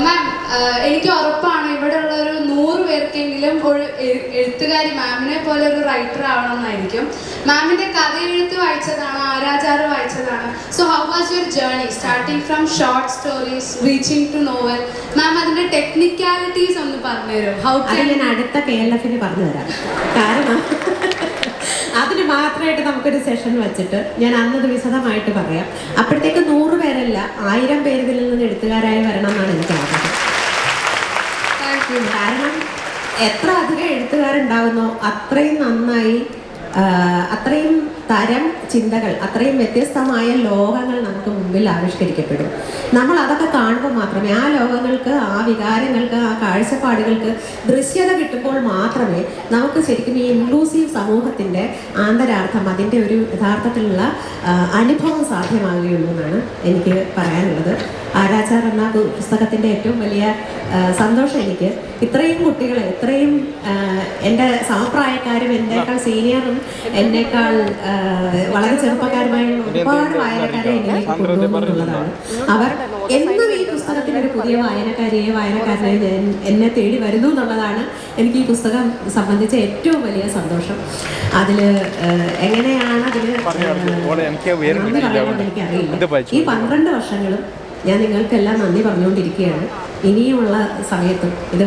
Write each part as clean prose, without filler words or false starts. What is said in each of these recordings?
മാം, എനിക്ക് ഉറപ്പാണ് ഇവിടെ ഉള്ള ഒരു 100 പേർക്കെങ്കിലും ഒരു എഴുത്തുകാരി മാമിനെ പോലെ ഒരു റൈറ്റർ ആവണം എന്നായിരിക്കും. മാമിന്റെ കഥ എഴുത്ത് വായിച്ചതാണ്, ആരാചാർ വായിച്ചതാണ്. So how was your journey starting from short stories reaching to novel? Ma'am, അതിന്റെ ടെക്നിക്കാലിറ്റീസ് ഒന്ന് പറഞ്ഞുതരും. ഞാൻ അടുത്ത KLF പറഞ്ഞു തരാം. കാരണം അതിന് മാത്രമായിട്ട് നമുക്കൊരു സെഷൻ വെച്ചിട്ട് ഞാൻ അന്നത് വിശദമായിട്ട് പറയാം. അപ്പോഴത്തേക്ക് 100 പേരല്ല 1000 പേര് ഇതിൽ നിന്ന് എഴുത്തുകാരായി വരണം എന്നാണ് എനിക്ക് ആഗ്രഹം. കാരണം എത്ര അധികം എഴുത്തുകാരുണ്ടാവുന്നോ അത്രയും നന്നായി, അത്രയും തരം ചിന്തകൾ, അത്രയും വ്യത്യസ്തമായ ലോകങ്ങൾ നമുക്ക് മുമ്പിൽ ആവിഷ്കരിക്കപ്പെടും. നമ്മൾ അതൊക്കെ കാണുമ്പോൾ മാത്രമേ ആ ലോകങ്ങൾക്ക്, ആ വികാരങ്ങൾക്ക്, ആ കാഴ്ചപ്പാടുകൾക്ക് ദൃശ്യത കിട്ടുമ്പോൾ മാത്രമേ നമുക്ക് ശരിക്കും ഈ ഇൻക്ലൂസീവ് സമൂഹത്തിൻ്റെ ആന്തരാർത്ഥം, അതിൻ്റെ ഒരു യഥാർത്ഥത്തിലുള്ള അനുഭവം സാധ്യമാകുകയുള്ളൂ എന്നാണ് എനിക്ക് പറയാനുള്ളത്. ആരാചാർ എന്ന പുസ്തകത്തിൻ്റെ ഏറ്റവും വലിയ സന്തോഷം എനിക്ക് ഇത്രയും കുട്ടികളെ, ഇത്രയും എൻ്റെ സമപ്രായക്കാരും എന്നേക്കാൾ സീനിയറും എന്നേക്കാൾ വളരെ ചെറുപ്പക്കാരുമായ ഒരുപാട് വായനക്കാരെ എന്നിലേക്ക് കൊണ്ടുവന്നുള്ളതാണ്. അവർ എന്നും ഈ പുസ്തകത്തിനൊരു പുതിയ വായനക്കാരനെ എന്നെ തേടി വരുന്നു എന്നുള്ളതാണ് എനിക്ക് ഈ പുസ്തകം സംബന്ധിച്ച ഏറ്റവും വലിയ സന്തോഷം. അതിൽ എങ്ങനെയാണ് അതിന് നന്ദി പറയുന്നത് എനിക്കറിയില്ല. ഈ 12 വർഷങ്ങളും ഞാൻ നിങ്ങൾക്കെല്ലാം നന്ദി പറഞ്ഞുകൊണ്ടിരിക്കുകയാണ്. ഇനിയുമുള്ള സമയത്തും ഇത്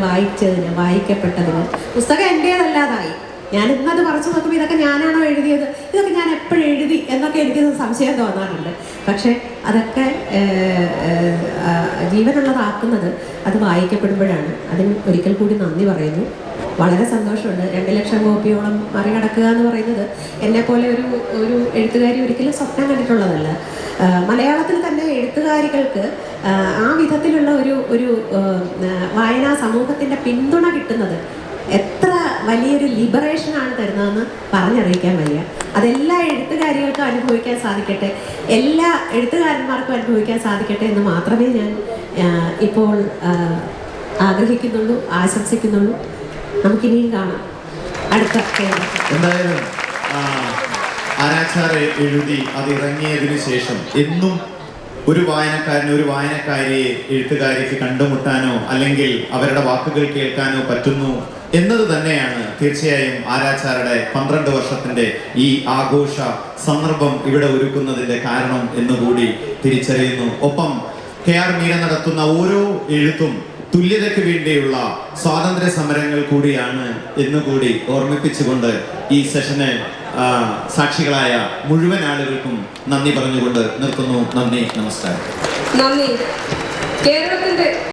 വായിക്കപ്പെട്ടതിന് പുസ്തകം എൻ്റേതല്ലാതായി. ഞാൻ ഇന്നത് പറിച്ചു നോക്കുമ്പോൾ ഇതൊക്കെ ഞാനാണോ എഴുതിയത്, ഇതൊക്കെ ഞാൻ എപ്പോഴും എഴുതി എന്നൊക്കെ എനിക്ക് സംശയം തോന്നാറുണ്ട്. പക്ഷേ അതൊക്കെ ജീവനുള്ളതാക്കുന്നത് അത് വായിക്കപ്പെടുമ്പോഴാണ്. അതിന് ഒരിക്കൽ കൂടി നന്ദി പറയുന്നു. വളരെ സന്തോഷമുണ്ട്. 2 ലക്ഷം കോപ്പിയോളം മറികടക്കുക എന്ന് പറയുന്നത് എന്നെപ്പോലെ ഒരു എഴുത്തുകാരി ഒരിക്കലും സ്വപ്നം കണ്ടിട്ടുള്ളതല്ല. മലയാളത്തിൽ തന്നെ എഴുത്തുകാരികൾക്ക് ആ വിധത്തിലുള്ള ഒരു വായനാ സമൂഹത്തിൻ്റെ പിന്തുണ കിട്ടുന്നത് എത്ര വലിയൊരു ലിബറേഷനാണ് തരുന്നതെന്ന് പറഞ്ഞറിയിക്കാൻ വയ്യ. അതെല്ലാ എഴുത്തുകാരികൾക്കും അനുഭവിക്കാൻ സാധിക്കട്ടെ, എല്ലാ എഴുത്തുകാരന്മാർക്കും അനുഭവിക്കാൻ സാധിക്കട്ടെ എന്ന് മാത്രമേ ഞാൻ ഇപ്പോൾ ആഗ്രഹിക്കുന്നുള്ളൂ, ആശംസിക്കുന്നുള്ളൂ. നമുക്കിനിയും കാണാം അടുത്ത. എന്തായാലും ആരാചാർ എഴുതി അത് ഇറങ്ങിയതിനു ശേഷം എന്നും ഒരു വായനക്കാരന്, ഒരു വായനക്കാരിയെ എഴുത്തുകാരിക്ക് കണ്ടുമുട്ടാനോ അല്ലെങ്കിൽ അവരുടെ വാക്കുകൾ കേൾക്കാനോ പറ്റുന്നു എന്നത് തന്നെയാണ് തീർച്ചയായും ആരാചാരുടെ 12 വർഷത്തിന്റെ ഈ ആഘോഷ സന്ദർഭം ഇവിടെ ഒരുക്കുന്നതിന്റെ കാരണം എന്നുകൂടി തിരിച്ചറിയുന്നു. ഒപ്പം KR മീര നടത്തുന്ന ഓരോ എഴുത്തും തുല്യതയ്ക്ക് വേണ്ടിയുള്ള സ്വാതന്ത്ര്യ സമരങ്ങൾ കൂടിയാണ് എന്നുകൂടി ഓർമ്മിപ്പിച്ചുകൊണ്ട് ഈ സെഷന് സാക്ഷികളായ മുഴുവൻ ആളുകൾക്കും നന്ദി പറഞ്ഞുകൊണ്ട് നിർത്തുന്നു. നന്ദി, നമസ്കാരം. നന്ദി.